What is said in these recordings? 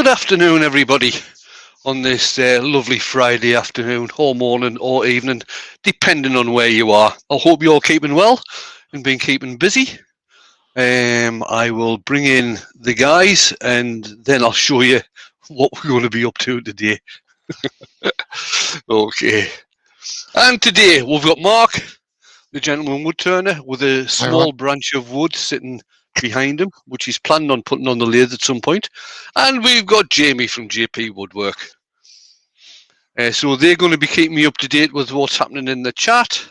Good afternoon, everybody, on this lovely Friday afternoon, or morning, or evening, depending on where you are. I hope you're all keeping well and been keeping busy. I will bring in the guys, and then I'll show you what we're going to be up to today. Okay. And today we've got Mark, the gentleman wood turner, with a small branch of wood sitting behind him, which he's planning on putting on the lathe at some point. And we've got Jamie from JP Woodwork. So they're going to be keeping me up to date with what's happening in the chat.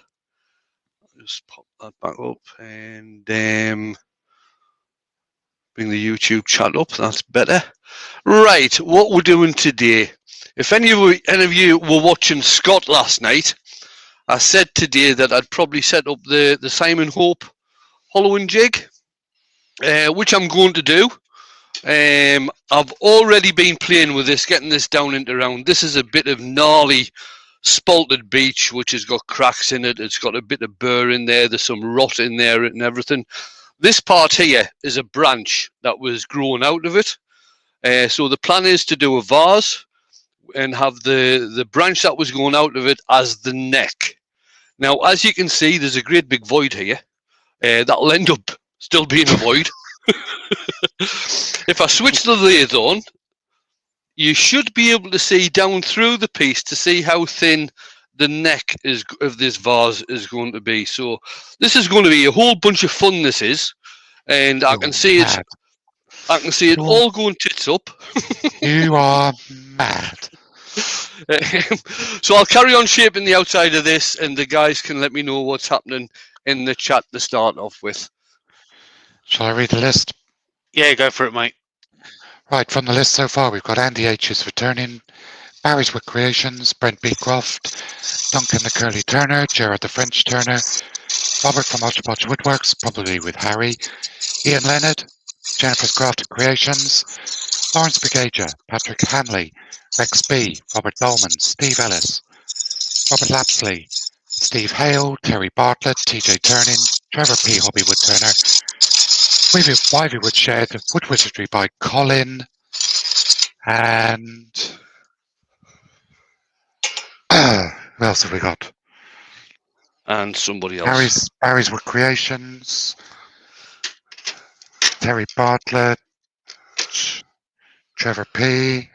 Just pop that back up and bring the YouTube chat up. That's better. Right, what we're doing today. If any of you were watching Scott last night, I said today that I'd probably set up the Simon Hope hollowing jig, which I'm going to do. I've already been playing with this, getting this down into round. This is a bit of gnarly spalted beech, which has got cracks in it. It's got a bit of burr in there. There's some rot in there and everything. This part here is a branch that was grown out of it. So the plan is to do a vase and have the branch that was going out of it as the neck. Now, as you can see, there's a great big void here. That'll end up still being a void. If I switch the lathe on, you should be able to see down through the piece to see how thin the neck of this vase is going to be. So this is going to be a whole bunch of fun, this is. And I can see it. I can see it all going tits up. You are mad. So I'll carry on shaping the outside of this, and the guys can let me know what's happening in the chat to start off with. Shall I read the list? Yeah, go for it, mate. Right, from the list so far, we've got Andy H is returning, Barry's Wood Creations, Brent Beecroft, Duncan the Curly Turner, Gerard the French Turner, Robert from Hodgepodge Woodworks, probably with Harry, Ian Leonard, Jennifer's Crafted Creations, Lawrence Begager, Patrick Hanley, Rex B, Robert Dolman, Steve Ellis, Robert Lapsley, Steve Hale, Terry Bartlett, TJ Turning, Trevor P. Hobby Wood Turner, Wivy Woodshed, Wood Wizardry by Colin, and who else have we got? And somebody else. Barry's Wood Creations, Terry Bartlett, Trevor P,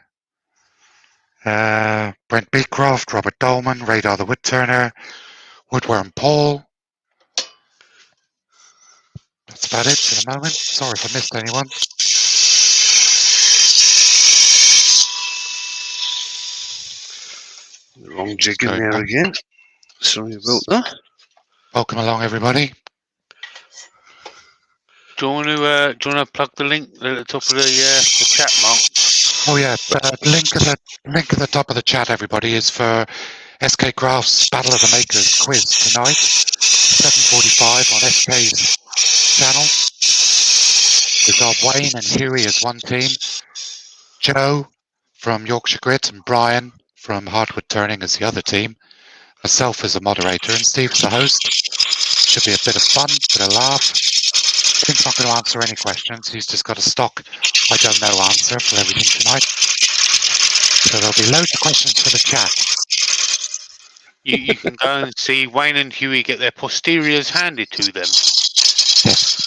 Brent Beecroft, Robert Dolman, Radar the Wood Turner, Woodworm Paul. That's about it for the moment. Sorry if I missed anyone. The wrong jig in there again. Sorry about that. Welcome along, everybody. Do you want to plug the link at the top of the chat, Mark? Oh yeah, the link at the top of the chat, everybody, is for SK Craft's Battle of the Makers quiz tonight, 7:45 on SK's channel. We've got Wayne and Huey as one team, Joe from Yorkshire Grit and Brian from Hardwood Turning as the other team, myself as a moderator, and Steve as the host. Should be a bit of fun, bit of laugh. He's not going to answer any questions. He's just got a stock I don't know answer for everything tonight. So there'll be loads of questions for the chat. You can go and see Wayne and Huey get their posteriors handed to them. Yes.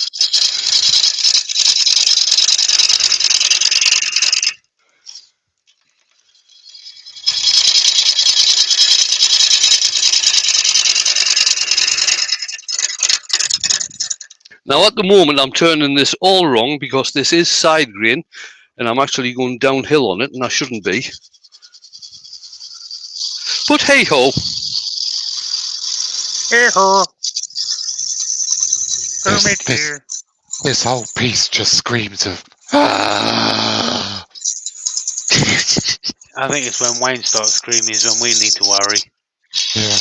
Now at the moment I'm turning this all wrong because this is side grain and I'm actually going downhill on it and I shouldn't be. But hey ho. Hey ho. Here. This whole piece just screams of ah. I think it's when Wayne starts screaming is when we need to worry. Yeah.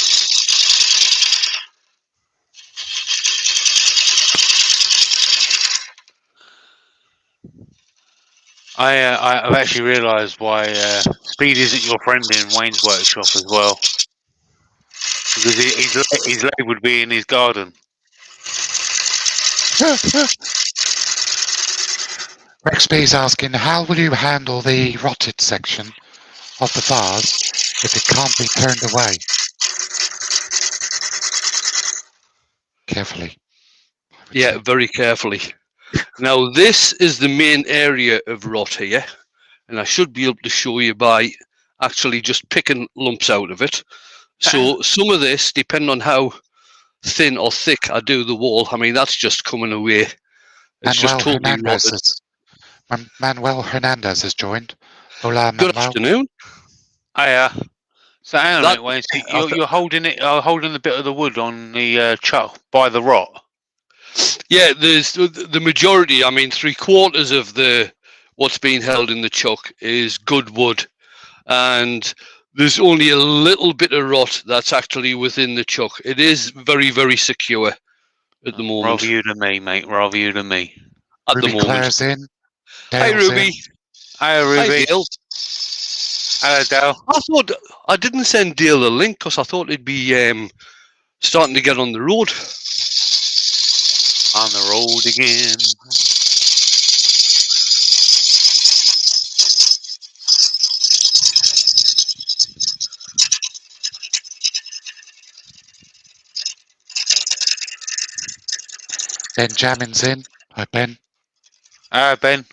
I've actually realised why speed isn't your friend in Wayne's workshop as well. Because his leg would be in his garden. Rexby's asking, how will you handle the rotted section of the vase if it can't be turned away? Carefully. Yeah, very carefully. Now, this is the main area of rot here, and I should be able to show you by actually just picking lumps out of it. So some of this, depending on how thin or thick I do the wall, I mean, that's just coming away. It's just totally rotted. Manuel Hernandez has joined. Hola, Good Manuel. afternoon. Hiya. So hang on a minute, Wayne. So you're holding the bit of the wood on the chuck by the rot. Yeah, there's the majority. I mean, 3/4 of what's being held in the chuck is good wood, and there's only a little bit of rot that's actually within the chuck. It is very, very secure at the moment. Rather you than me, mate. Rather you than me. At Ruby the moment. Claire's in. Hi, Dale's Ruby. in. Hiya, Ruby. Hi, Dale. Hello, Dale. I thought I didn't send Dale a link because I thought it'd be starting to get on the road. On the road again. Benjamin's in. Hi, Ben. Ben.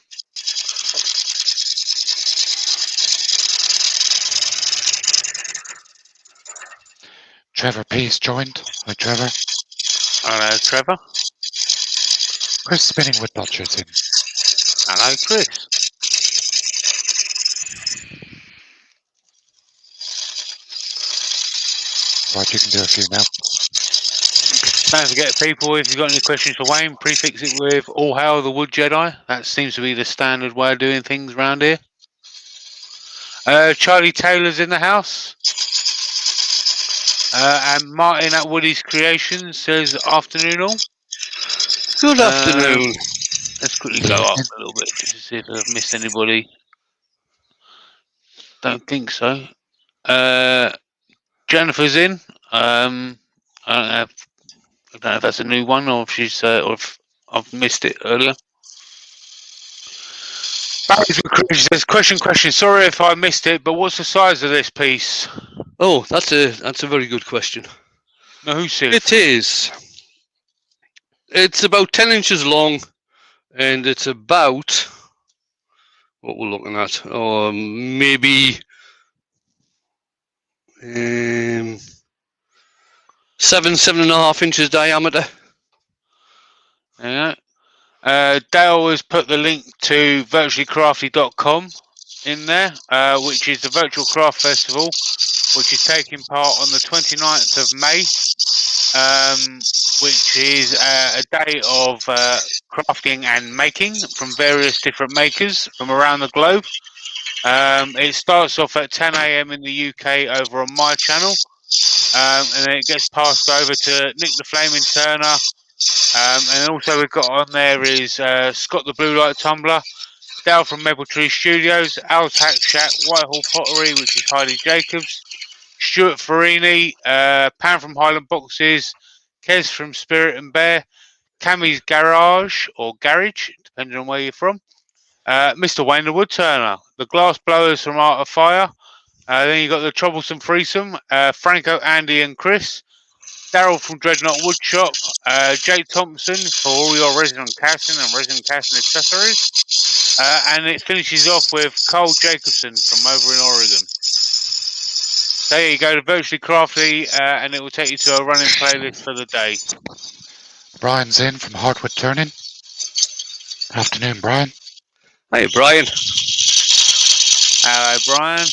Trevor P's joined. Hi, Trevor. Hello, Trevor. Chris Spinning with Dodgers in. Hello, Chris. Right, you can do a few now. Don't forget, people, if you've got any questions for Wayne, prefix it with All Hail the Wood Jedi. That seems to be the standard way of doing things around here. Charlie Taylor's in the house. And Martin at Woody's Creations says, afternoon all. Good afternoon. Let's quickly go up a little bit just to see if I've missed anybody. Don't think so. Jennifer's in. I don't know if that's a new one or if she's or if I've missed it earlier. Barry's with Chris says, question. Sorry if I missed it, but what's the size of this piece? Oh, that's a very good question. No, who said it is? It's about 10 inches long, and it's about what we're looking at, or maybe 7.5 inches diameter. Yeah. Dale has put the link to virtuallycrafty.com in there, which is the Virtual Craft Festival, which is taking part on the 29th of May, which is a day of crafting and making from various different makers from around the globe. It starts off at 10 AM in the UK over on my channel, and then it gets passed over to Nick the Flaming Turner. And also we've got on there is Scott the Blue Light Tumbler, Dale from Maple Tree Studios, Al's Hack Shack, Whitehall Pottery, which is Heidi Jacobs, Stuart Farini, Pam from Highland Boxes, Kez from Spirit and Bear, Cammy's Garage or Garage, depending on where you're from, Mr. Wayne the Woodturner, the Glass Blowers from Art of Fire, then you've got the Troublesome Threesome, Franco, Andy and Chris, Daryl from Dreadnought Woodshop, Jake Thompson for all your resin casting and resin casting accessories, and it finishes off with Carl Jacobson from over in Oregon. So there you go, to Virtually Crafty, and it will take you to a running playlist for the day. Brian's in from Hardwood Turning. Good afternoon, Brian. Hey, Brian. Hello, Brian.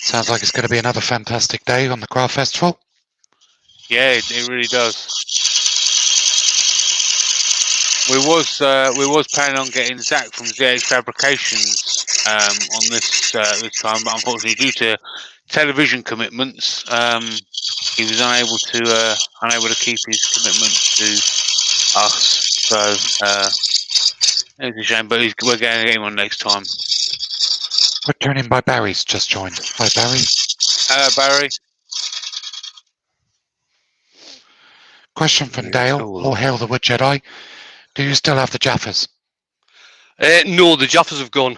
Sounds like it's going to be another fantastic day on the Craft Festival. Yeah, it really does. We was planning on getting Zach from ZX Fabrications on this time, but unfortunately, due to television commitments, he was unable to keep his commitment to us. So it's a shame, but we're going to get him on next time. We're turning by Barry's just joined. Hi, Barry. Hello, Barry. Question from Dale. All hail the Wood Jedi. Do you still have the Jaffas? No, the Jaffas have gone.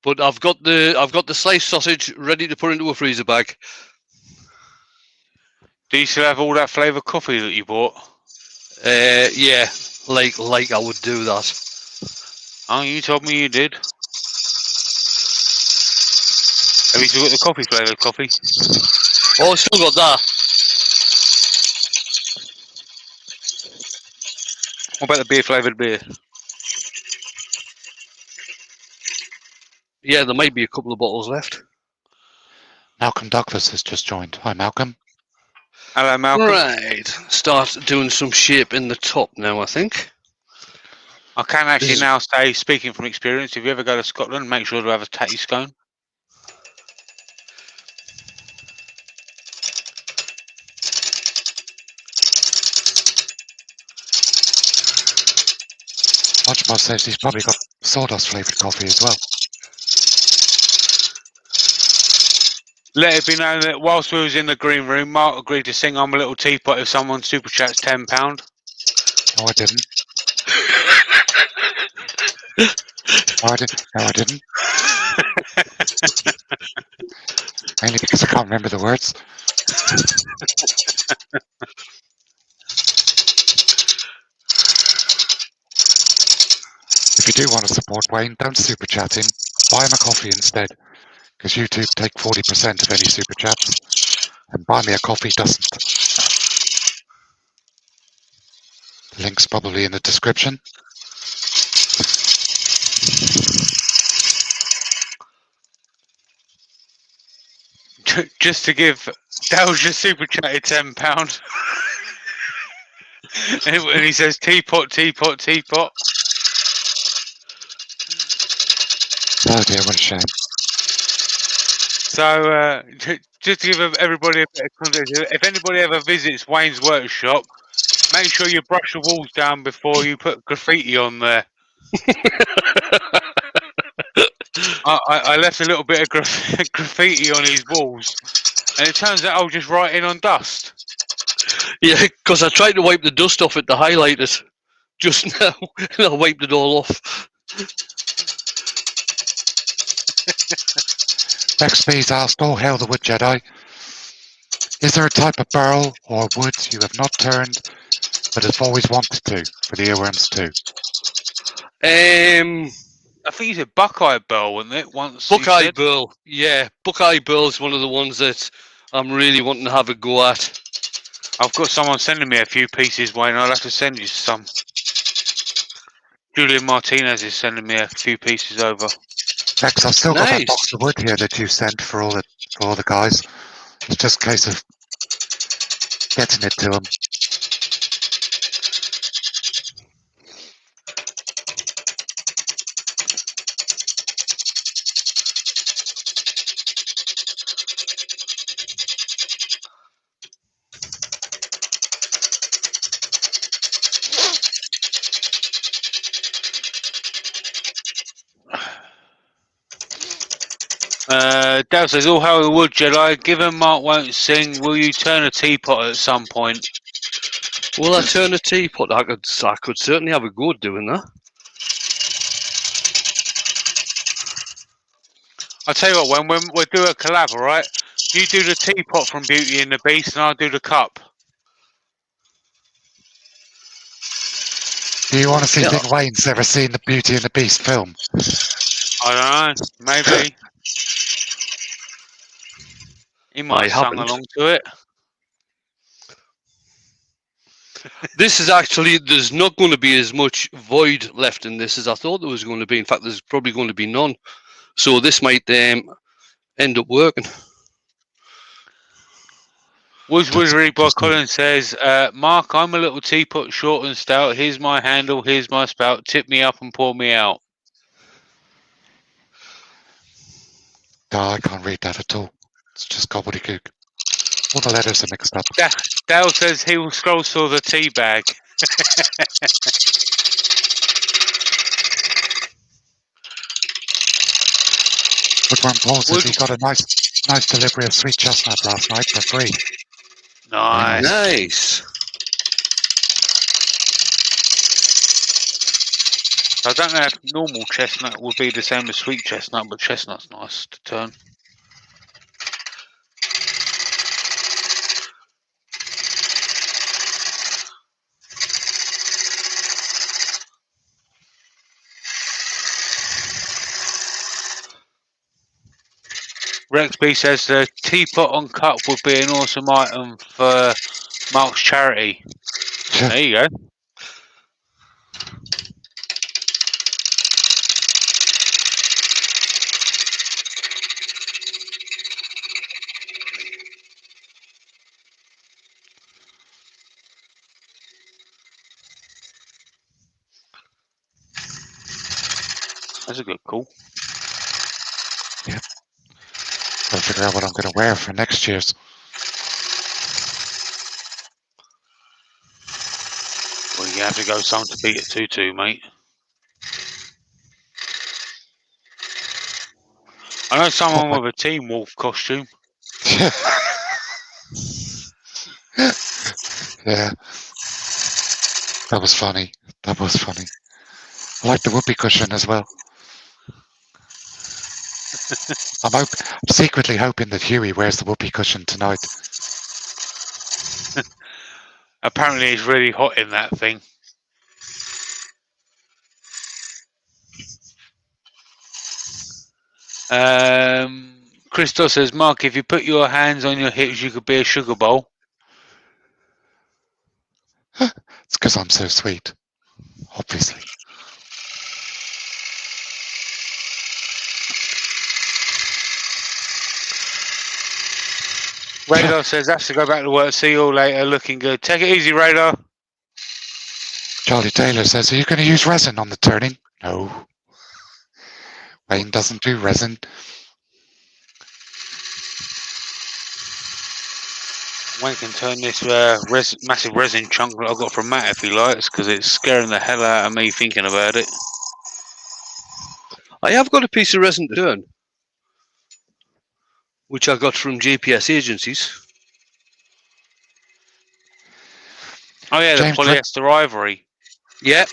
But I've got the sliced sausage ready to put into a freezer bag. Do you still have all that flavoured coffee that you bought? Yeah, like I would do that. Oh, you told me you did. Have you still got the coffee flavoured coffee? Oh, I still got that. What about the beer flavoured beer? Yeah, there might be a couple of bottles left. Malcolm Douglas has just joined. Hi, Malcolm. Hello, Malcolm. Right, start doing some shape in the top now, I think. I can actually now say, speaking from experience, if you ever go to Scotland, make sure to have a tatty scone. Hodgepodge says he's probably got sawdust flavoured coffee as well. Let it be known that whilst we was in the green room, Mark agreed to sing "I'm a Little Teapot" if someone super chats £10. No, I didn't. No, I didn't. Mainly because I can't remember the words. If you do want to support Wayne, don't super chat him. Buy him a coffee instead, because YouTube take 40% of any super chats, and Buy Me a Coffee doesn't. The link's probably in the description. Just to give Dale just super chatted £10. And he says teapot, teapot, teapot. Oh dear, what a shame. So just to give everybody a bit of context, if anybody ever visits Wayne's workshop, make sure you brush the walls down before you put graffiti on there. I left a little bit of graffiti on his walls, and it turns out I was just writing on dust. Yeah, because I tried to wipe the dust off it to highlight it just now, and I wiped it all off. XP's asked, oh hail the wood Jedi. Is there a type of barrel or wood you have not turned but have always wanted to for the earworms too? I think you said Buckeye Burl, wasn't it? Buckeye Burl, yeah. Buckeye Burl is one of the ones that I'm really wanting to have a go at. I've got someone sending me a few pieces, Wayne. I'll have to send you some. Julian Martinez is sending me a few pieces over. Rex, I've still got that box of wood here that you sent for all the guys. It's just a case of getting it to them. Dale says, all hail the wood Jedi. Given Mark won't sing, will you turn a teapot at some point? Will I turn a teapot? I could certainly have a go at doing that. I'll tell you what, when we'll do a collab, alright? You do the teapot from Beauty and the Beast, and I'll do the cup. Do you want to see if Wayne's ever seen the Beauty and the Beast film? I don't know, maybe. He might have sung along to it. This is actually, there's not going to be as much void left in this as I thought there was going to be. In fact, there's probably going to be none. So this might end up working. Wizardry by Colin says, Mark, I'm a little teapot, short and stout. Here's my handle, here's my spout. Tip me up and pour me out. No, I can't read that at all. It's just gobbledygook. All the letters are mixed up. Dale says he will scroll through the tea bag. Woodworm Paul says he got a nice delivery of sweet chestnut last night for free. Nice. Nice. I don't know if normal chestnut would be the same as sweet chestnut, but chestnut's nice to turn. Rexby says the teapot on cup would be an awesome item for Mark's charity. There you go. That's a good call. Yep. Gotta figure out what I'm going to wear for next year's. Well, you have to go some to beat it 2-2, mate. I know someone with a Team Wolf costume. Yeah. That was funny. That was funny. I like the whoopee cushion as well. I'm secretly hoping that Huey wears the whoopee cushion tonight. Apparently it's really hot in that thing. Christos says, Mark, if you put your hands on your hips, you could be a sugar bowl. It's because I'm so sweet, obviously. Radar says, that's to go back to work. See you all later. Looking good. Take it easy, Radar. Charlie Taylor says, are you going to use resin on the turning? No. Wayne doesn't do resin. Wayne can turn this massive resin chunk that I got from Matt if he likes, because it's scaring the hell out of me thinking about it. I have got a piece of resin to turn, which I got from GPS agencies. Oh yeah, James the polyester ivory. Yeah.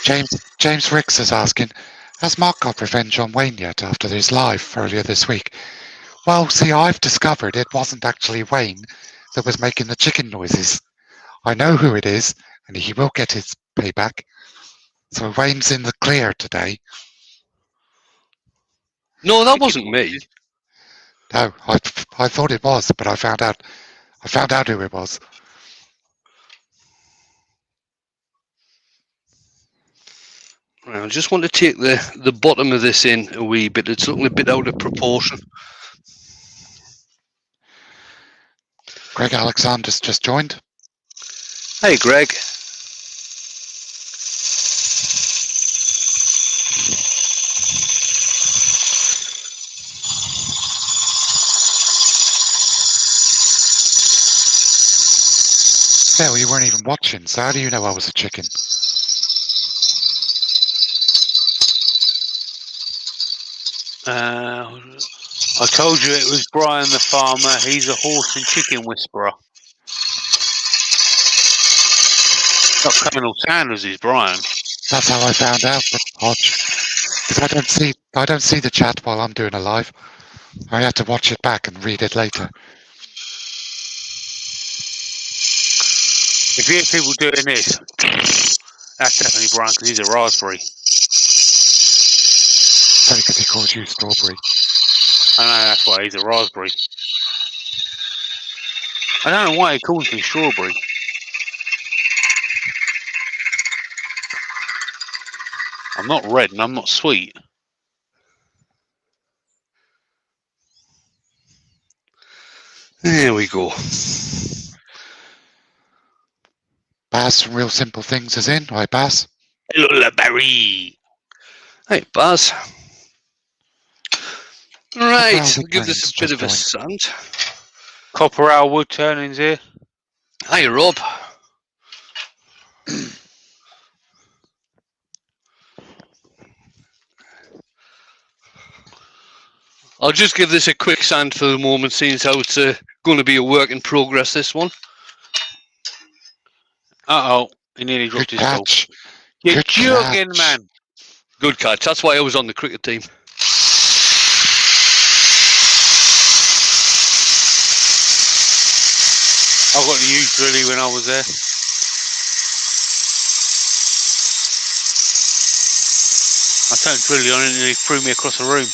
James Ricks is asking, has Mark got revenge on Wayne yet after his live earlier this week? Well, see, I've discovered it wasn't actually Wayne that was making the chicken noises. I know who it is, and he will get his payback. So Wayne's in the clear today. No, that wasn't me. No, I thought it was, but I found out who it was. Right, I just want to take the bottom of this in a wee bit. It's looking a bit out of proportion. Greg Alexander's just joined. Hey, Greg. Yeah, well, you weren't even watching, so how do you know I was a chicken? I told you it was Brian the farmer. He's a horse and chicken whisperer. Not Colonel Sanders is Brian. That's how I found out, but Hodge. Because I don't see the chat while I'm doing a live. I had to watch it back and read it later. If you hear people doing this, that's definitely Brian because he's a raspberry. Only because he calls you strawberry. I know, that's why he's a raspberry. I don't know why he calls me strawberry. I'm not red and I'm not sweet. There we go. Baz from Real Simple Things is in. Hi, Baz. Hello, Barry. Hey, Baz. Right, Well, I'll give this a bit of a sand. Copper Owl Wood Turnings here. Hi, Rob. I'll just give this a quick sand for the moment, seeing how it's going to be a work in progress, this one. Uh-oh, he nearly dropped his ball. catch. You're Good joking, catch. man. Good catch. That's why I was on the cricket team. I got to use drilly when I was there. I turned drilly on it and he threw me across the room.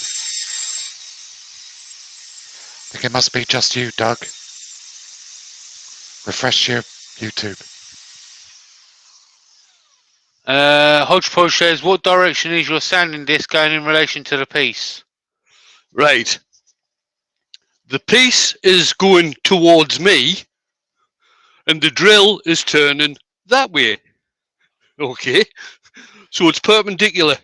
I think it must be just you, Doug. Refresh your YouTube. Hodgepodge says, what direction is your sanding disc going in relation to the piece? Right. The piece is going towards me, and the drill is turning that way. Okay. So it's perpendicular.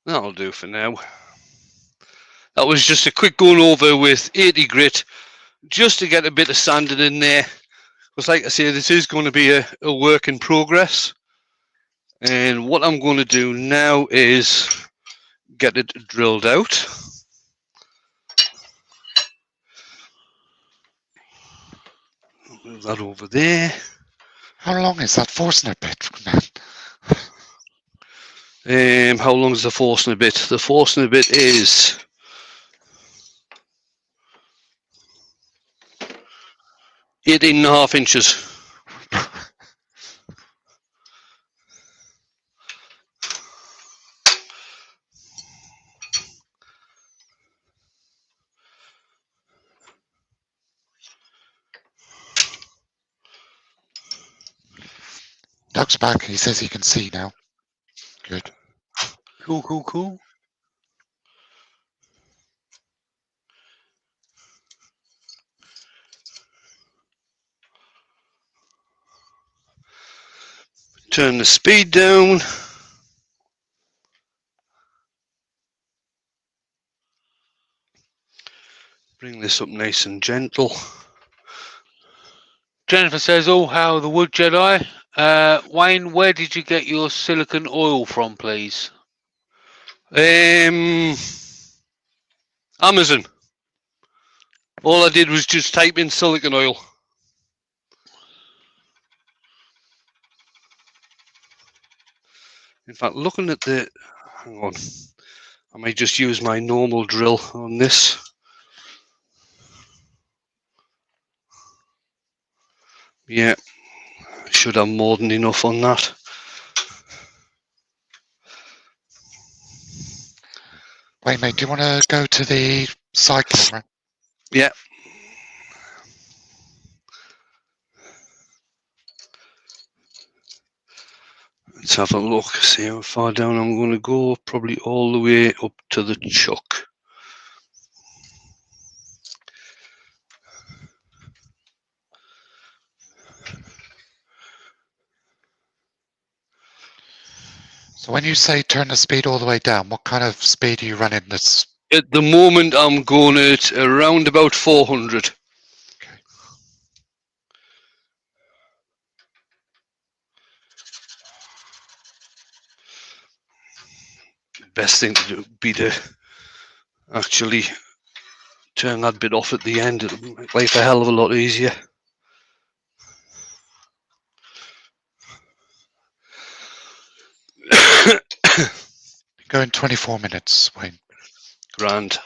That'll do for now. That was just a quick going over with 80 grit, just to get a bit of sanding in there. Because like I say, this is going to be a work in progress. And what I'm going to do now is get it drilled out. Move that over there. How long is that Forstner bit, man? How long is the Forstner bit? The Forstner bit is 18.5 inches. Doug's back. He says he can see now. Good. Cool, cool, cool. Turn the speed down. Bring this up nice and gentle. Jennifer says, oh, how the wood Jedi. Wayne, where did you get your silicon oil from, please? Amazon. All I did was just type in silicon oil. In fact, looking at the... Hang on. I might just use my normal drill on this. Yeah. I should have more than enough on that. Wait, mate, do you want to go to the side camera? Yeah. Let's have a look, see how far down I'm going to go. Probably all the way up to the chuck. So when you say turn the speed all the way down, what kind of speed are you running this? At the moment, I'm going at around about 400. Okay. Best thing to do would be to actually turn that bit off at the end. It'll make life a hell of a lot easier. Go in 24 minutes, Wayne. Grand.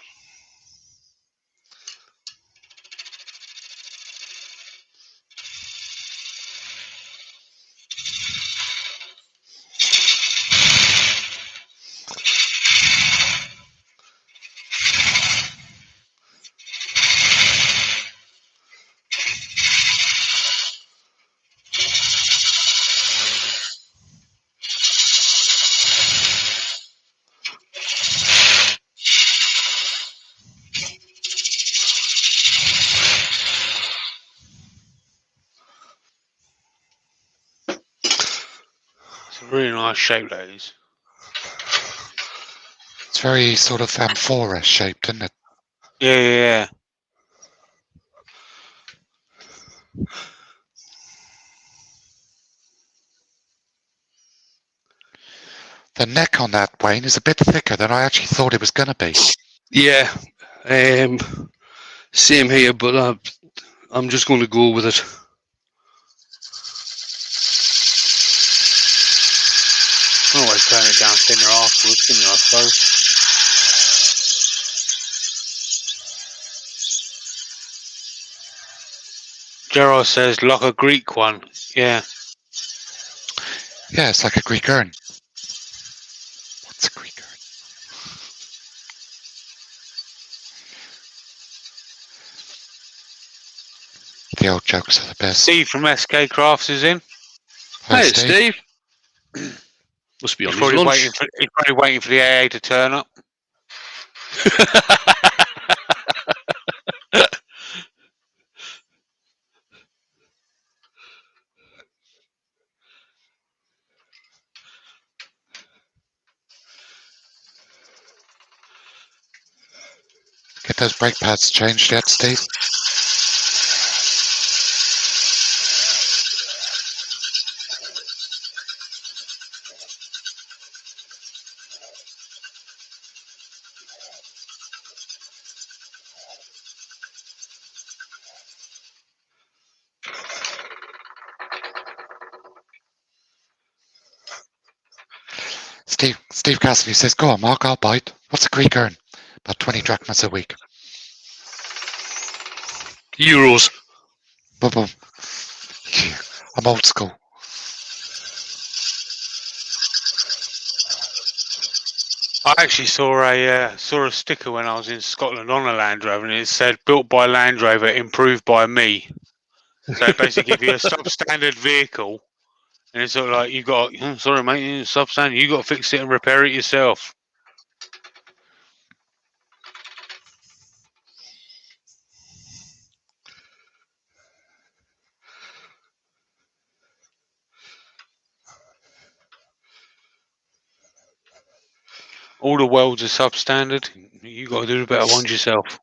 It's a really nice shape, that is. It's very sort of amphora shaped, isn't it? Yeah. The neck on that, Wayne, is a bit thicker than I actually thought it was going to be. Yeah, same here, but I'm just going to go with it. Can always turn it down thinner afterwards, can you, I suppose? Gerard says, like a Greek one. Yeah. Yeah, it's like a Greek urn. What's a Greek urn? The old jokes are the best. Steve from SK Crafts is in. Hi, Hey, Steve. Must be on his lunch. He's probably waiting for the AA to turn up. Get those brake pads changed yet, Steve? Steve Cassidy says, go on, Mark, I'll bite. What's a Greek urn? About 20 drachmas a week. Euros. Boom, boom. I'm old school. I actually saw a sticker when I was in Scotland on a Land Rover, and it said "built by Land Rover, improved by me." So it basically give you a substandard vehicle, and it's sort of like you got, sorry mate, it's substandard. You got to fix it and repair it yourself. All the welds are substandard. You got to do the better ones yourself.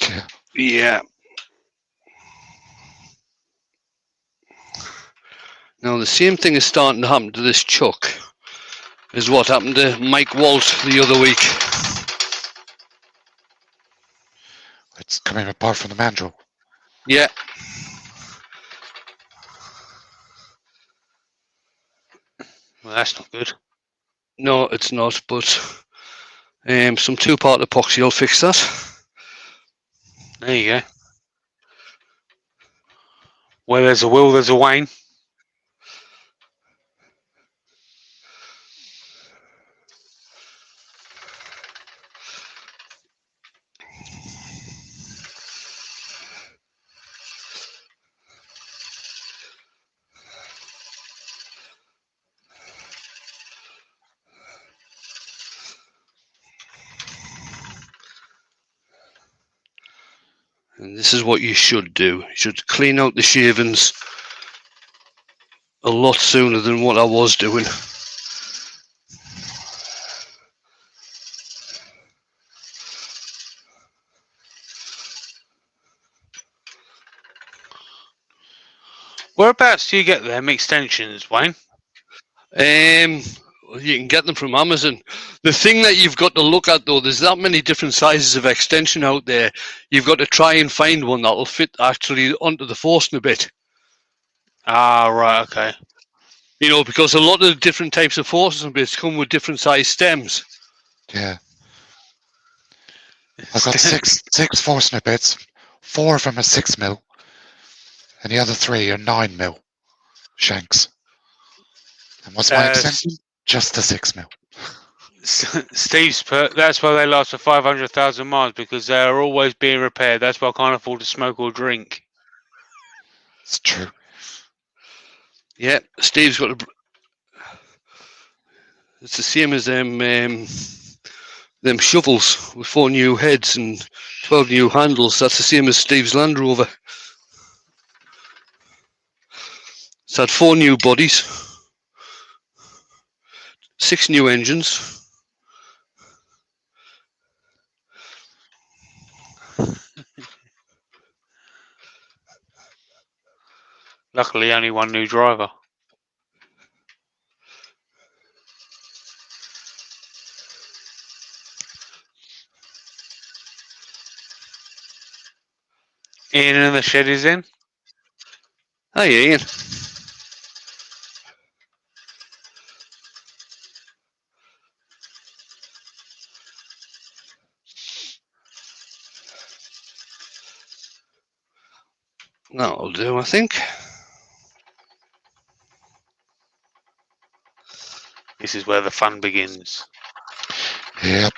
Yeah. Yeah. Now the same thing is starting to happen to this chuck as what happened to Mike Walt the other week. It's coming apart from the mandrel. Yeah. Well, that's not good. No, it's not, but some two-part epoxy will fix that. There you go. Where there's a will, there's a Wayne. And this is what you should do. You should clean out the shavings a lot sooner than what I was doing. Whereabouts do you get them extensions, Wayne? You can get them from Amazon. The thing that you've got to look at, though, there's that many different sizes of extension out there. You've got to try and find one that will fit actually onto the Forstner bit. Ah, right, okay. You know, because a lot of the different types of Forstner bits come with different size stems. Yeah. I've got six Forstner bits. 4 of them are 6mm, and the other 3 are 9mm shanks. And what's my extension? Just a 6mm. Steve's put, that's why they last for 500,000 miles, because they are always being repaired. That's why I can't afford to smoke or drink. It's true. Yeah, Steve's got it's the same as them shovels with 4 new heads and 12 new handles. That's the same as Steve's Land Rover. It's had 4 new bodies. 6 new engines. Luckily, only one new driver. Ian and the shed is in. Hi, Ian. That'll do, I think. This is where the fun begins. Yep.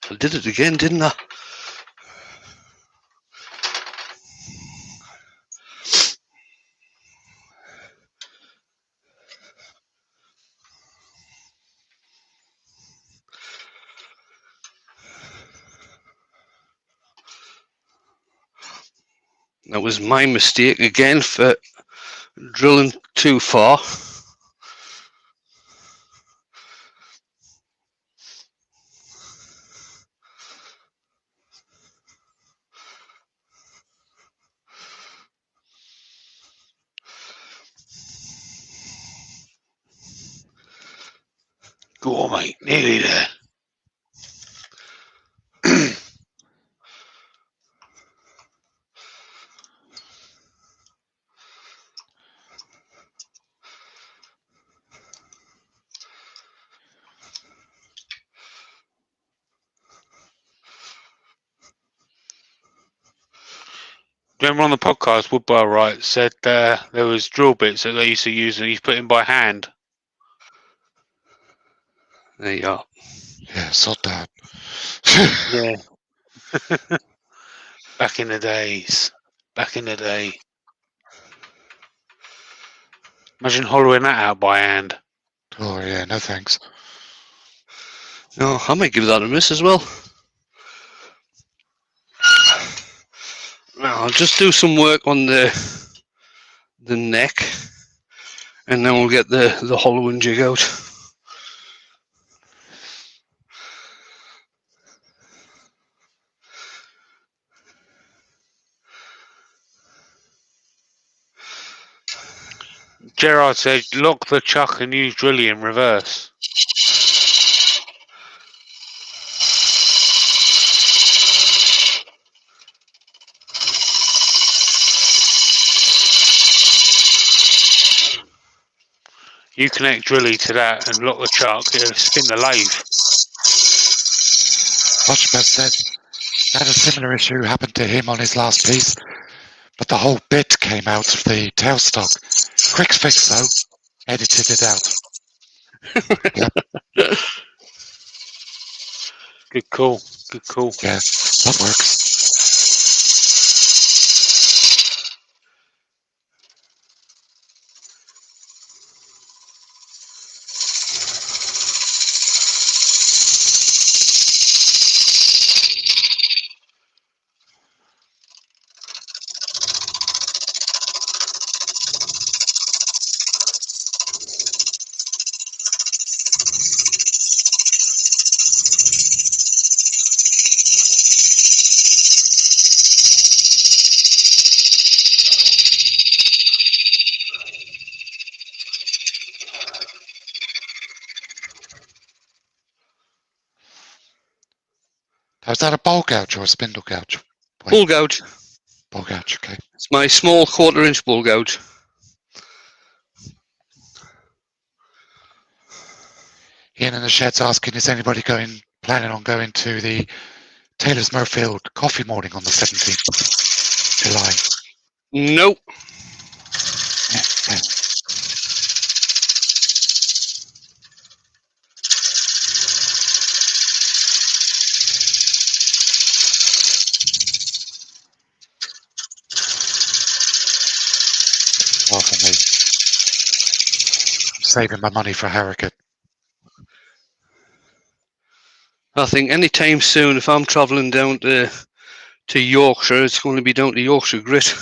I did it again, didn't I? That was my mistake again for drilling too far. Go on, mate. Nearly there. Remember on the podcast, Woodbar Wright said there was drill bits that they used to use and he's put in by hand. There you are. Yeah, sod that. Yeah. Back in the days. Back in the day. Imagine hollowing that out by hand. Oh, yeah, no thanks. No, I might give that a miss as well. Now, I'll just do some work on the neck, and then we'll get the hollowing jig out. Gerard said, lock the chuck and use drilly in reverse. You connect drilly to that and lock the chuck, it'll spin the lathe. Watchman said had a similar issue happened to him on his last piece, but the whole bit came out of the tailstock. Quick fix though, edited it out. Yep. Good call. Good call. Yeah, that works. Is that a bowl gouge or a spindle gouge? Bull gouge. Bowl gouge, okay. It's my small 1/4 inch bull gouge. Ian in the shed's asking, is anybody planning on going to the Taylor's Murfield coffee morning on the 17th July? Nope. Yeah. Far from me. I'm saving my money for Harrogate. I think anytime soon, if I'm travelling down to Yorkshire, it's going to be down to Yorkshire grit.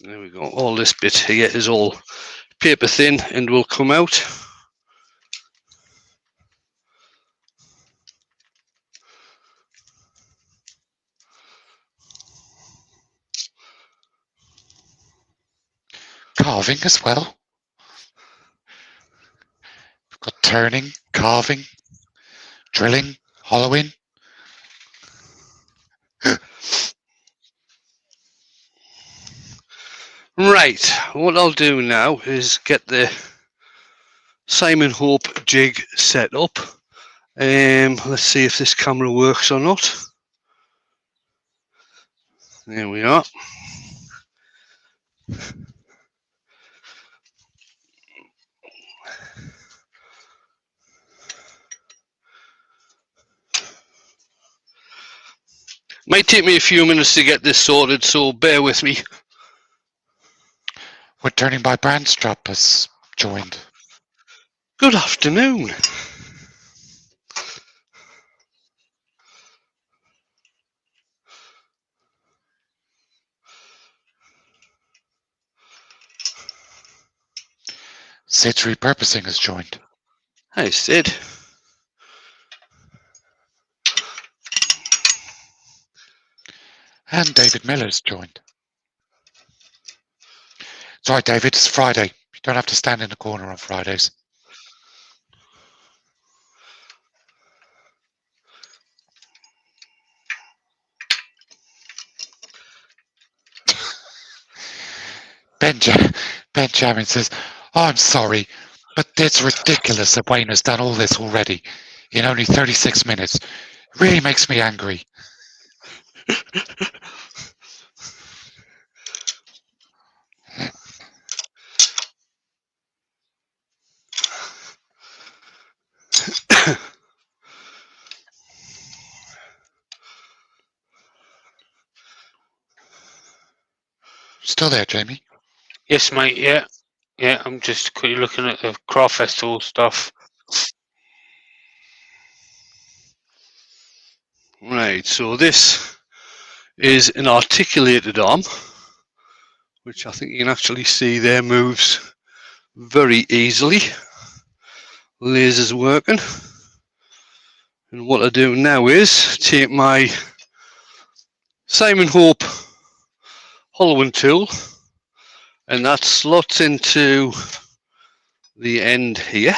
There we go. All this bit here is all paper thin and will come out. Carving as well. We've got turning, carving, drilling, hollowing. Right, what I'll do now is get the Simon Hope jig set up. Let's see if this camera works or not. There we are. Might take me a few minutes to get this sorted, so bear with me. We're turning by Brandstrap has joined. Good afternoon. Sid's Repurposing has joined. Hi, Sid. And David Miller's joined. Sorry, David, it's Friday. You don't have to stand in the corner on Fridays. Benjamin says, oh, I'm sorry, but it's ridiculous that Wayne has done all this already in only 36 minutes. It really makes me angry. Still there, Jamie? Yes, mate. Yeah, yeah. I'm just quickly looking at the craft festival stuff. Right, so this is an articulated arm, which I think you can actually see there moves very easily. Laser's working. And what I do now is take my Simon Hope hollowing tool, and that slots into the end here.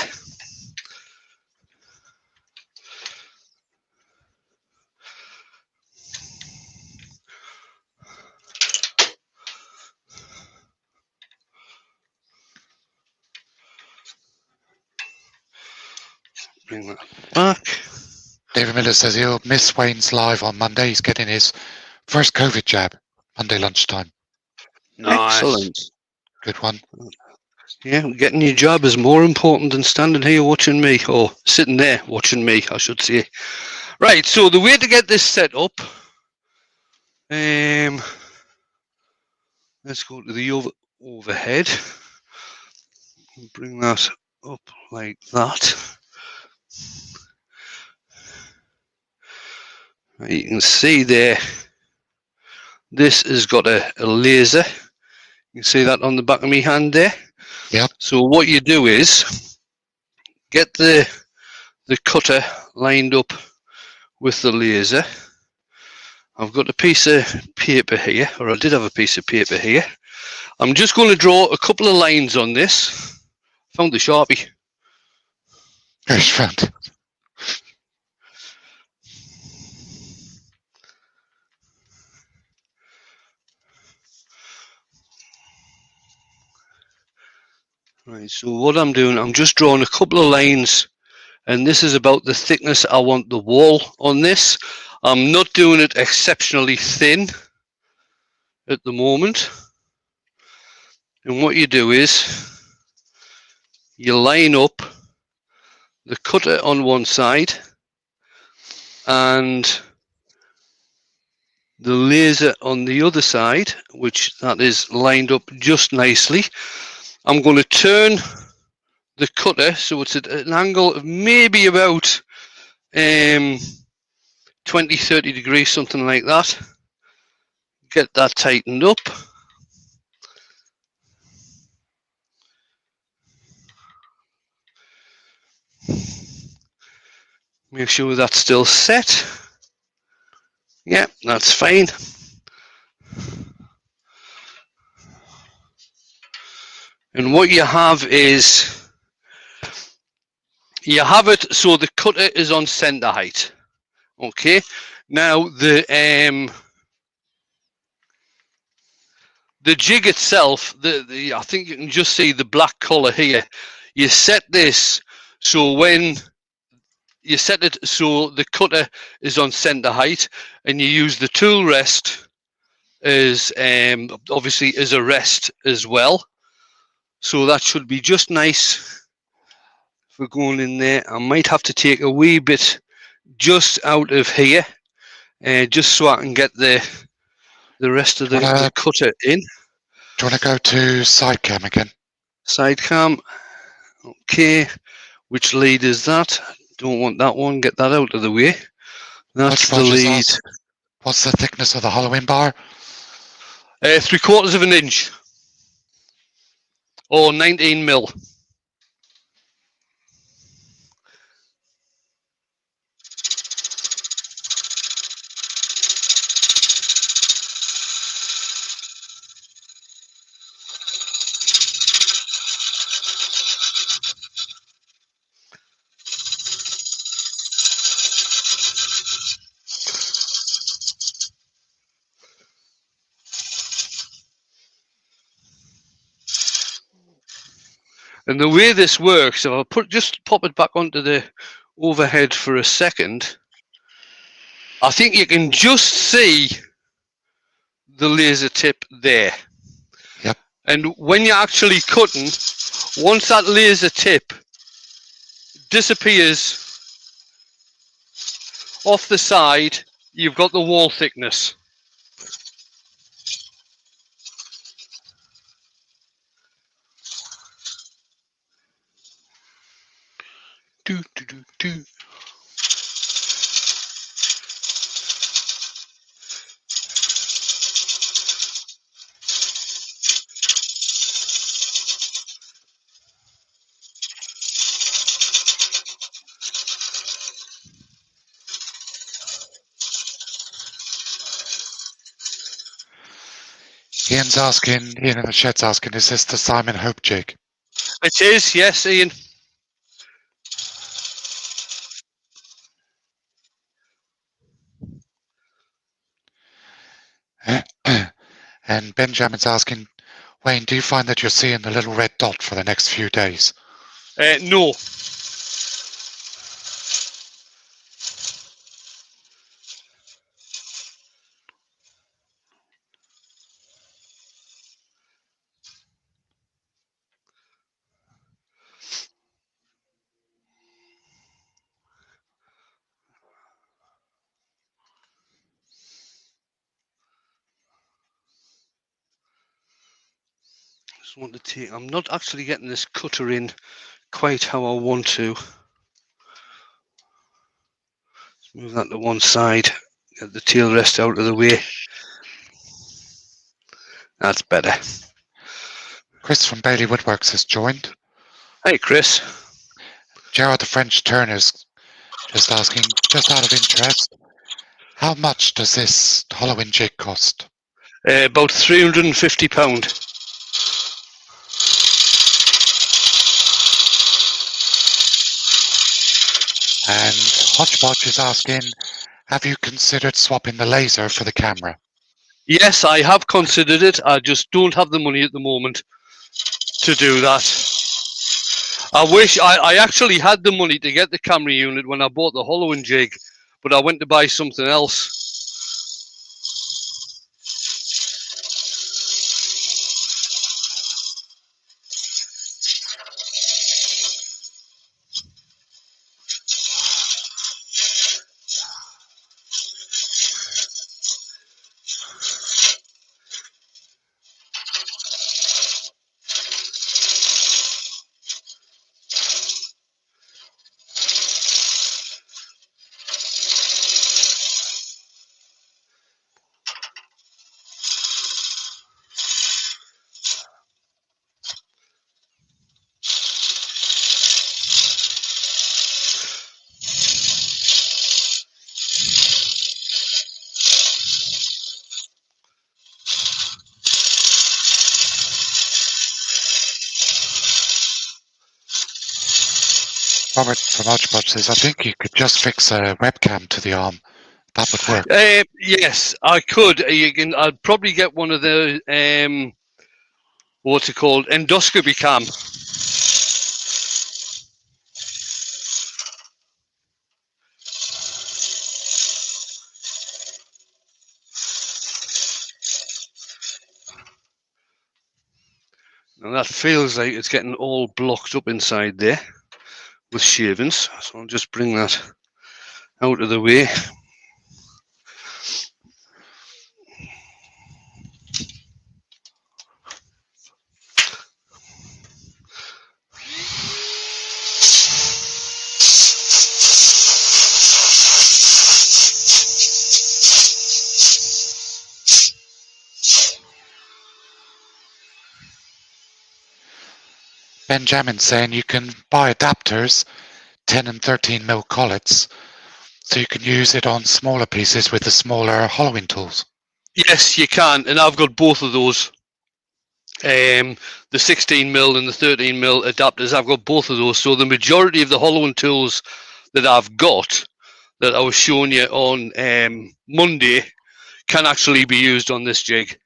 Bring that back. David Miller says he'll miss Wayne's live on Monday. He's getting his first COVID jab Monday lunchtime. Nice. Excellent. Good one. Yeah, getting your job is more important than standing here watching me, or sitting there watching me, I should say. Right, so the way to get this set up, let's go to the overhead. Bring that up like that. You can see there, this has got a laser. You can see that on the back of my hand there. Yep. So what you do is get the cutter lined up with the laser. I've got a piece of paper here, or I did have a piece of paper here. I'm just going to draw a couple of lines on this. Found the Sharpie. There's found. Right, so what I'm doing, I'm just drawing a couple of lines, and this is about the thickness I want the wall on this. I'm not doing it exceptionally thin. at the moment. And what you do is you line up the cutter on one side and the laser on the other side, which that is lined up just nicely. I'm going to turn the cutter so it's at an angle of maybe about 20-30 degrees, something like that. Get that tightened up. Make sure that's still set. Yeah, that's fine. And what you have is, you have it so the cutter is on center height. Okay. Now the jig itself, I think you can just see the black color here. You set this so when you set it so the cutter is on center height, and you use the tool rest as obviously as a rest as well. So that should be just nice for going in there. I might have to take a wee bit just out of here, just so I can get the rest of the cutter in. Do you want to go to side cam again? Side cam. Okay. Which lead is that? Don't want that one. Get that out of the way. That's the lead. What's the thickness of the hollowing bar? 3/4 of an inch. Or 19 mil. And the way this works, if I just pop it back onto the overhead for a second, I think you can just see the laser tip there. Yep. And when you're actually cutting, once that laser tip disappears off the side, you've got the wall thickness. Do. Ian in the shed's asking, is this the Simon Hope jig? It is, yes, Ian. And Benjamin's asking, Wayne, do you find that you're seeing the little red dot for the next few days? No. Want to take, I'm not actually getting this cutter in quite how I want to. Let's move that to one side, get the tail rest out of the way. That's better. Chris from Bailey Woodworks has joined. Hey, Chris. Gerard the French Turner's just asking, just out of interest, how much does this hollowing jig cost? About £350. And Hodgepodge is asking, have you considered swapping the laser for the camera? Yes, I have considered it. I just don't have the money at the moment to do that. I wish I actually had the money to get the camera unit when I bought the hollowing jig, but I went to buy something else. For much purposes, I think you could just fix a webcam to the arm. That would work. Yes, I could. I'd probably get one of the what's it called, endoscopy cam. And that feels like it's getting all blocked up inside there with shavings. So I'll just bring that out of the way. Benjamin's saying you can buy adapters, 10 and 13 mil collets, so you can use it on smaller pieces with the smaller hollowing tools. Yes, you can, and I've got both of those. The 16 mil and the 13 mil adapters, I've got both of those. So the majority of the hollowing tools that I've got, that I was showing you on Monday, can actually be used on this jig.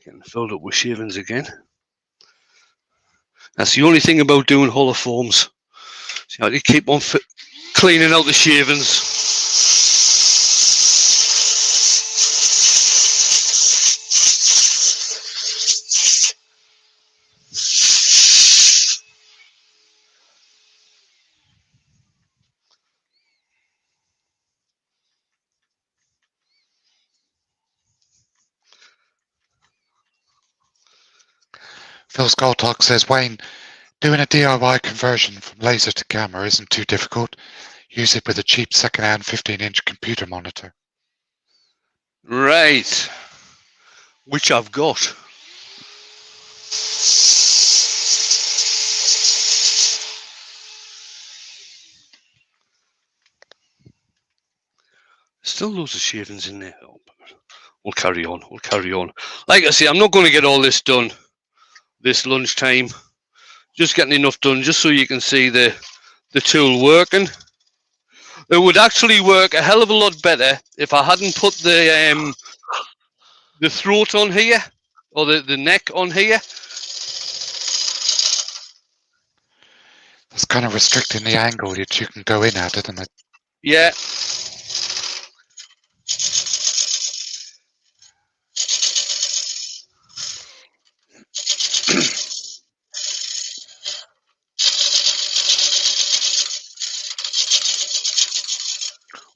Getting filled up with shavings again. That's the only thing about doing hollow forms. So you have to keep on cleaning out the shavings. Phil Skoltok says, Wayne, doing a DIY conversion from laser to camera isn't too difficult. Use it with a cheap second-hand 15-inch computer monitor. Right. Which I've got. Still loads of shavings in there. We'll carry on. We'll carry on. Like I say, I'm not going to get all this done this lunchtime. Just getting enough done just so you can see the tool working. It would actually work a hell of a lot better if I hadn't put the throat on here, or the neck on here. That's kind of restricting the angle that you can go in at, isn't it? Yeah.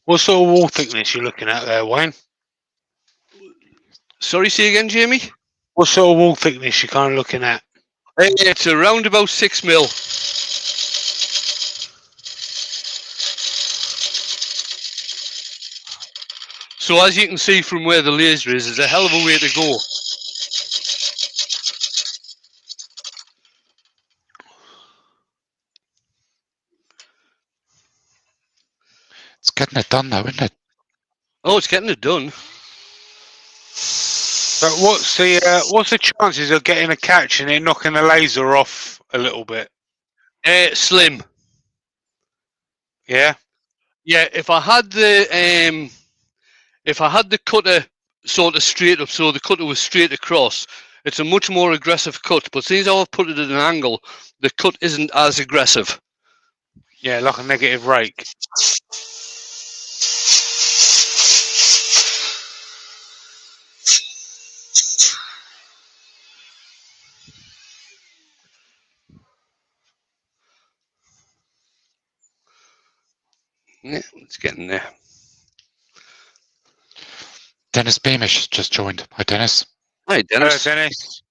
What sort of wall thickness you looking at there, Wayne? Sorry, say again, Jamie? What sort of wall thickness you kind of looking at? It's around about 6 mil. So as you can see from where the laser is, there's a hell of a way to go. It's getting it done though, isn't it? Oh, it's getting it done. But what's the chances of getting a catch and it knocking the laser off a little bit? Slim. Yeah. Yeah, if I had the cutter sort of straight up, so the cutter was straight across, it's a much more aggressive cut. But since I've put it at an angle, the cut isn't as aggressive. Yeah, like a negative rake. Yeah, it's getting there. Dennis Beamish just joined. Hi, Dennis. Hi, Dennis. Dennis.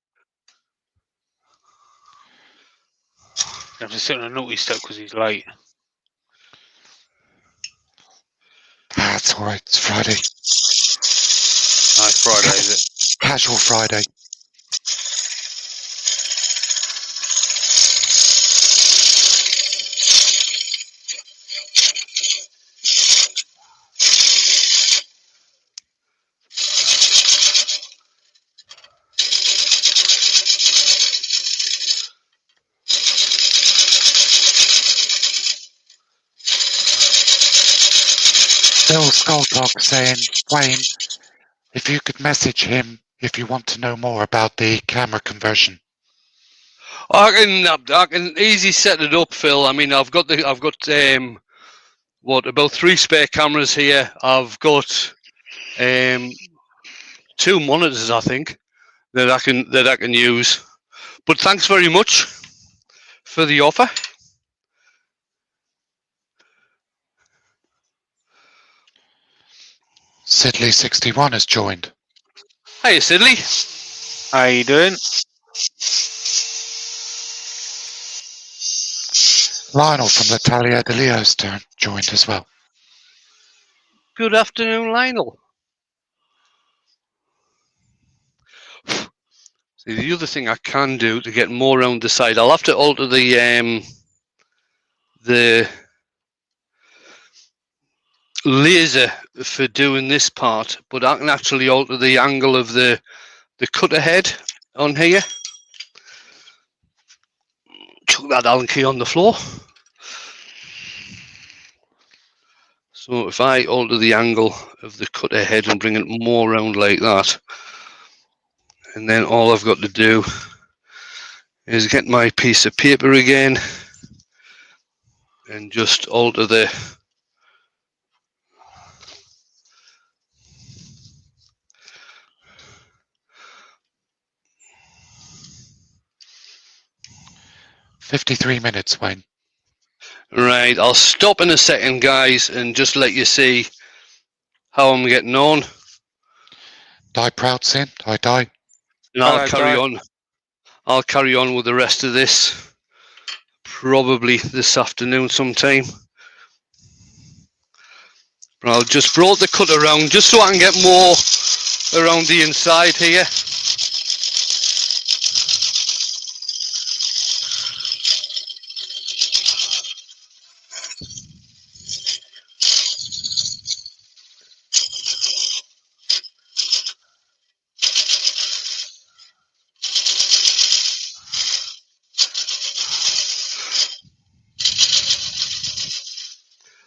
I'm just sitting on a naughty step because he's late. That's all right. It's Friday. It's Friday, is it? Casual Friday. Bill Skulltalk saying, Wayne, if you could message him if you want to know more about the camera conversion. I can easy set it up, Phil. I mean, I've got about 3 spare cameras here. I've got 2 monitors, I think, that I can use. But thanks very much for the offer. Sidley61 has joined. Hey, Sidley. How you doing? Lionel from the Talia de Leo's joined as well. Good afternoon, Lionel. See, the other thing I can do to get more around the side, I'll have to alter the laser for doing this part, but I can actually alter the angle of the cutter head on here. Chuck that Allen key on the floor. So if I alter the angle of the cutter head and bring it more around like that, and then all I've got to do is get my piece of paper again and just alter the $53, Wayne. Right, I'll stop in a second, guys, and just let you see how I'm getting on. Die proud, Sin. Die. And I'll carry on. I'll carry on with the rest of this probably this afternoon sometime. But I'll just brought the cut around just so I can get more around the inside here.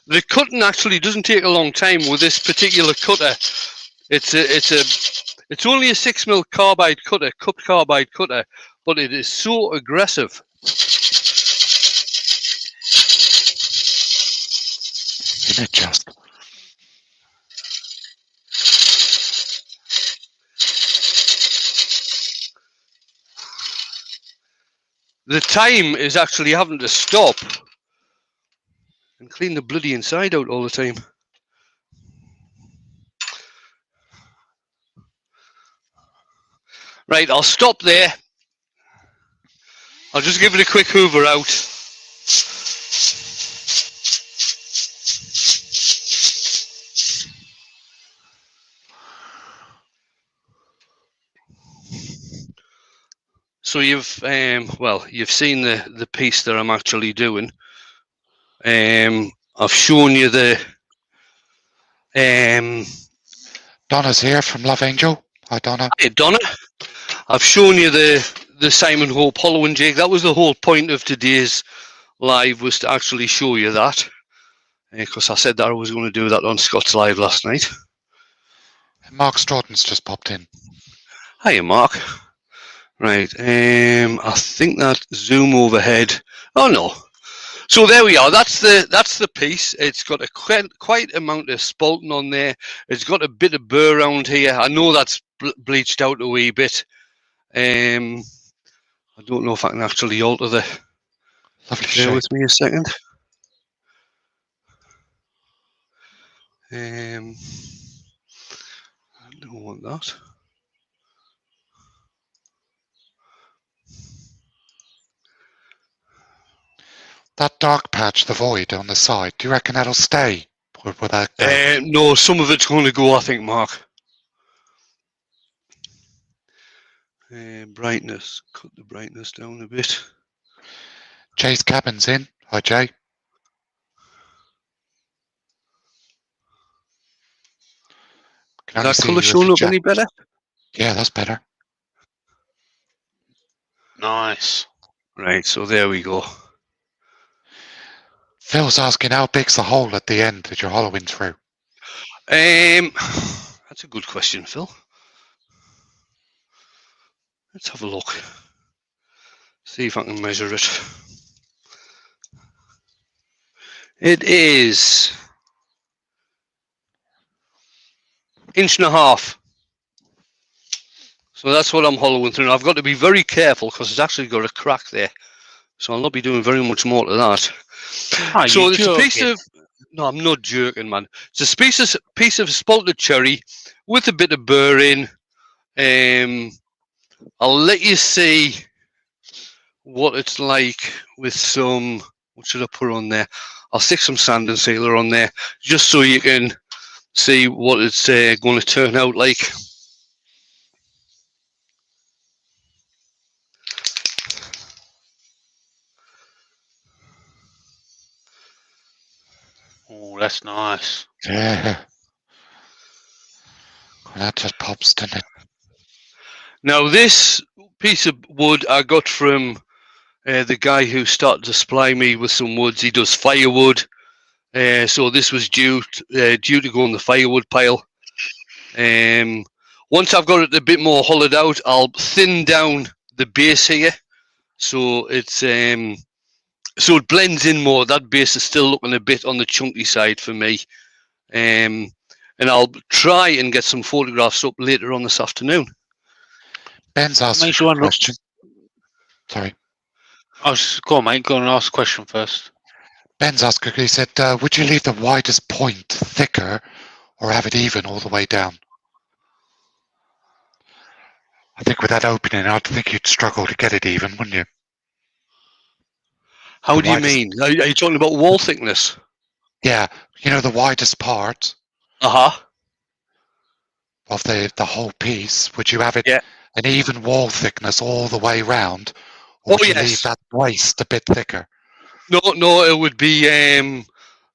The cutting actually doesn't take a long time with this particular cutter. It's only a 6mm carbide cutter, cupped carbide cutter, but it is so aggressive. Isn't it just? The time is actually having to stop and clean the bloody inside out all the time. Right, I'll stop there. I'll just give it a quick hoover out. So you've seen the piece that I'm actually doing. I've shown you the Donna's here from Love Angel. Hi, Donna. Hey, Donna. I've shown you the Simon Hope hollowing jig. That was the whole point of today's live, was to actually show you that. Because I said that I was going to do that on Scott's Live last night. Mark Stroughton's just popped in. Hiya, Mark. Right, I think that zoom overhead. Oh no. So there we are. That's the piece. It's got a quite amount of spalting on there. It's got a bit of burr around here. I know that's bleached out a wee bit. I don't know if I can actually alter the. Lovely Bear with me a second. I don't want that. That dark patch, the void on the side, do you reckon that'll stay? Or will that go? No, some of it's going to go, I think, Mark. Brightness. Cut the brightness down a bit. Jay's cabin's in. Hi, Jay. Can only Is that see colour you if showing you up chat. any better? Yeah, that's better. Nice. Right, so there we go. Phil's asking how big's the hole at the end that you're hollowing through? That's a good question, Phil. Let's have a look. See if I can measure it. It is 1.5 inches. So that's what I'm hollowing through. Now, I've got to be very careful because it's actually got a crack there. So I'll not be doing very much more to that. Oh, So you're it's a piece joking. of... No, I'm not jerking, man. It's a piece of spalted cherry with a bit of burr in. I'll let you see what it's like with some... What should I put on there? I'll stick some sand and sealer on there just so you can see what it's going to turn out like. Oh, that's nice. Yeah. Well, that just pops, doesn't it? Now this piece of wood I got from the guy who started to supply me with some woods. He does firewood, so this was due to go on the firewood pile. Once I've got it a bit more hollowed out, I'll thin down the base here, so it's so it blends in more. That base is still looking a bit on the chunky side for me, and I'll try and get some photographs up later on this afternoon. Ben's asking Makes you a wonder. question. Sorry. Go on, mate. Go on and ask a question first. Ben's asking, he said, would you leave the widest point thicker or have it even all the way down? I think with that opening, I'd think you'd struggle to get it even, wouldn't you? How The do you widest- mean? Are you talking about wall thickness? Yeah, you know, the widest part Uh-huh. of the whole piece, would you have it Yeah. an even wall thickness all the way round? Or Oh, would you yes. leave that waist a bit thicker? No, it would be,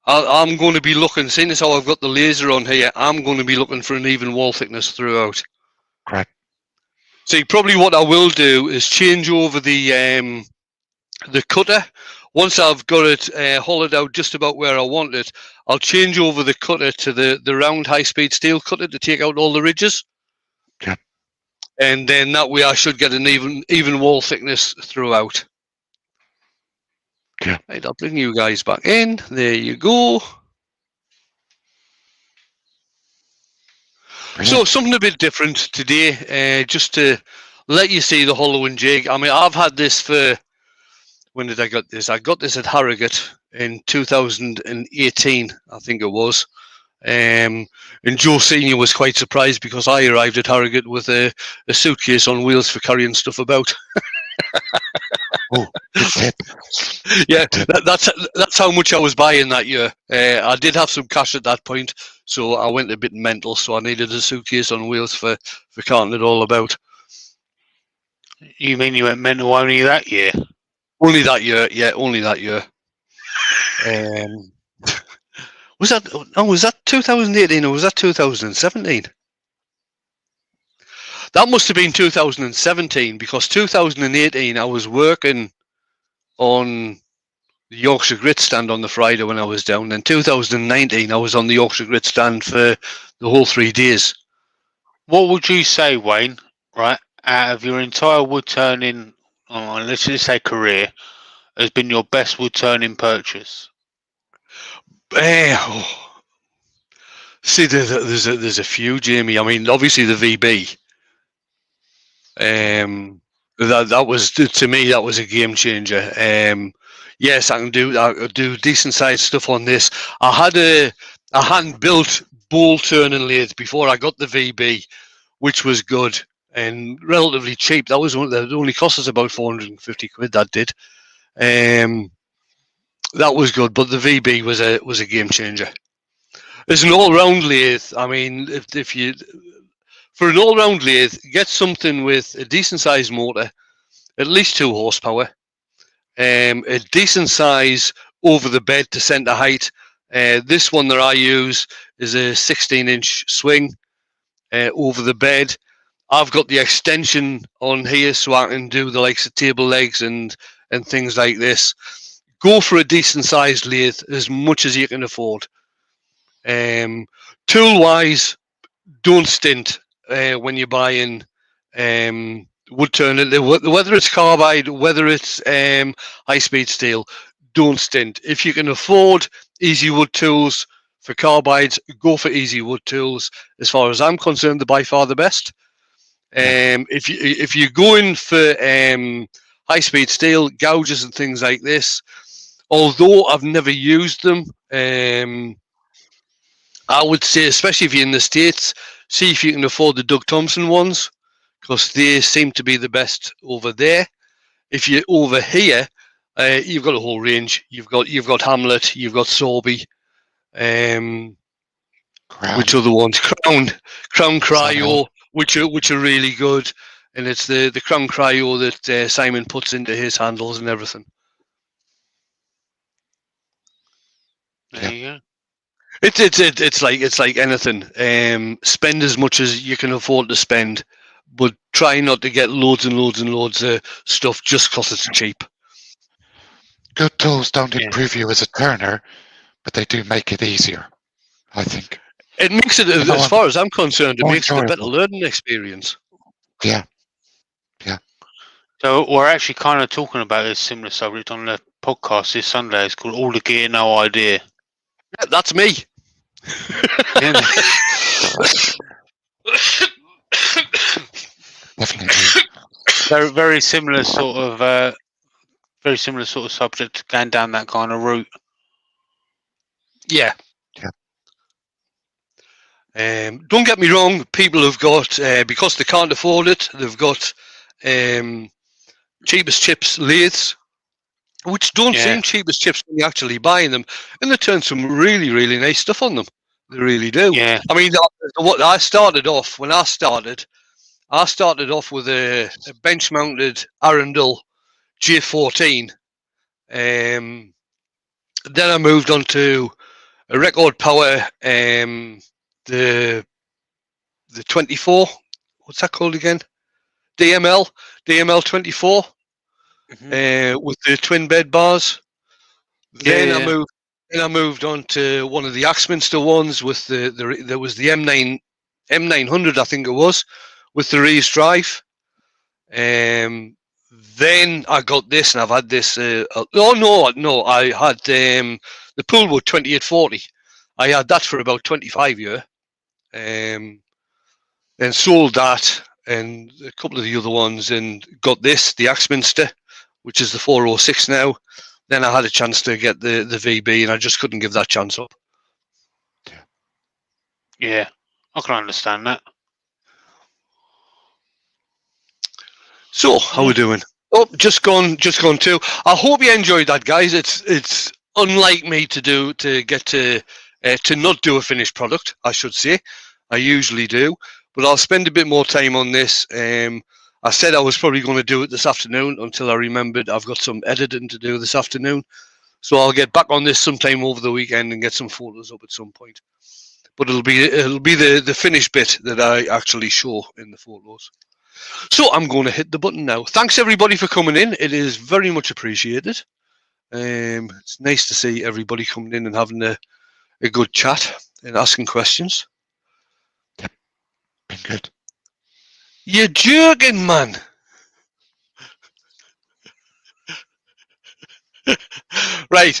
I'm going to be looking, seeing as how I've got the laser on here, I'm going to be looking for an even wall thickness throughout. Correct. See, probably what I will do is change over the cutter. Once I've got it hollowed out just about where I want it, I'll change over the cutter to the round high-speed steel cutter to take out all the ridges. Yeah. And then that way I should get an even wall thickness throughout. Yeah. Right, I'll bring you guys back in. There you go. Brilliant. So something a bit different today, just to let you see the hollowing jig. I mean, I've had this for, when did I get this? I got this at Harrogate in 2018, I think it was. And Joe Senior was quite surprised because I arrived at Harrogate with a suitcase on wheels for carrying stuff about. Oh, good tip. Yeah, that's how much I was buying that year. I did have some cash at that point, so I went a bit mental. So I needed a suitcase on wheels for carting it all about. You mean you went mental only that year? Only that year, yeah, only that year. Was that 2018 or was that 2017? That must have been 2017 because 2018 I was working on the Yorkshire Grit stand on the Friday when I was down. Then 2019 I was on the Yorkshire Grit stand for the whole 3 days. What would you say, Wayne, right, out of your entire wood turning, let's just say career, has been your best wood turning purchase? See, there's a few, Jamie. I mean, obviously the VB. That was, to me, that was a game changer. Yes, I can do decent sized stuff on this. I hadn't built bowl turning lathe before I got the VB, which was good and relatively cheap. That was one that only cost us about 450 quid. That did. That was good, but the VB was a game changer. As an all-round lathe, I mean, if you for an all-round lathe, get something with a decent sized motor, at least 2 horsepower, a decent size over the bed to center height. This one that I use is a 16-inch swing over the bed. I've got the extension on here so I can do the likes of table legs and things like this. Go for a decent sized lathe as much as you can afford. Tool wise, don't stint when you're buying wood turner, whether it's carbide, whether it's high speed steel. Don't stint. If you can afford easy wood tools for carbides, go for easy wood tools. As far as I'm concerned, they're by far the best. If you're going for high speed steel, gouges and things like this, although I've never used them, I would say, especially if you're in the States, see if you can afford the Doug Thompson ones, because they seem to be the best over there. If you're over here, you've got a whole range. You've got Hamlet, you've got Sorby, which other ones? Crown Cryo, which are really good, and it's the Crown Cryo that Simon puts into his handles and everything. There you go. It's like anything. Spend as much as you can afford to spend, but try not to get loads and loads and loads of stuff just because it's cheap. Good tools don't improve you as a turner, but they do make it easier, I think. It makes it, as far as I'm concerned, it makes it a better learning experience. Yeah. So we're actually kind of talking about a similar subject on the podcast this Sunday. It's called All the Gear, No Idea. Yeah, that's me. Definitely. Very similar sort of subject, going down that kind of route. Yeah. Don't get me wrong. People have got because they can't afford it. They've got cheapest chips lathes, which don't seem cheap as chips when you're actually buying them, and they turn some really, really nice stuff on them. They really do. Yeah. I mean, what I started off with a bench-mounted Arundel J14. Then I moved on to a record power, the 24. What's that called again? DML 24. With the twin bed bars. Then I moved on to one of the Axminster ones with there was the M900, I think it was, with the raised drive. Then I got this, and I've had this. I had the Poolwood 2840. I had that for about 25 years. Then sold that and a couple of the other ones, and got this, the Axminster, which is the 406 now. Then I had a chance to get the VB, and I just couldn't give that chance up. Yeah, I can understand that. So, how we doing? Oh, just gone too. I hope you enjoyed that, guys. It's unlike me to get to not do a finished product, I should say. I usually do, but I'll spend a bit more time on this. I said I was probably going to do it this afternoon until I remembered I've got some editing to do this afternoon. So I'll get back on this sometime over the weekend and get some photos up at some point. But it'll be the finished bit that I actually show in the photos. So I'm going to hit the button now. Thanks everybody for coming in. It is very much appreciated. It's nice to see everybody coming in and having a good chat and asking questions. Yep, been good. You're joking, man. Right,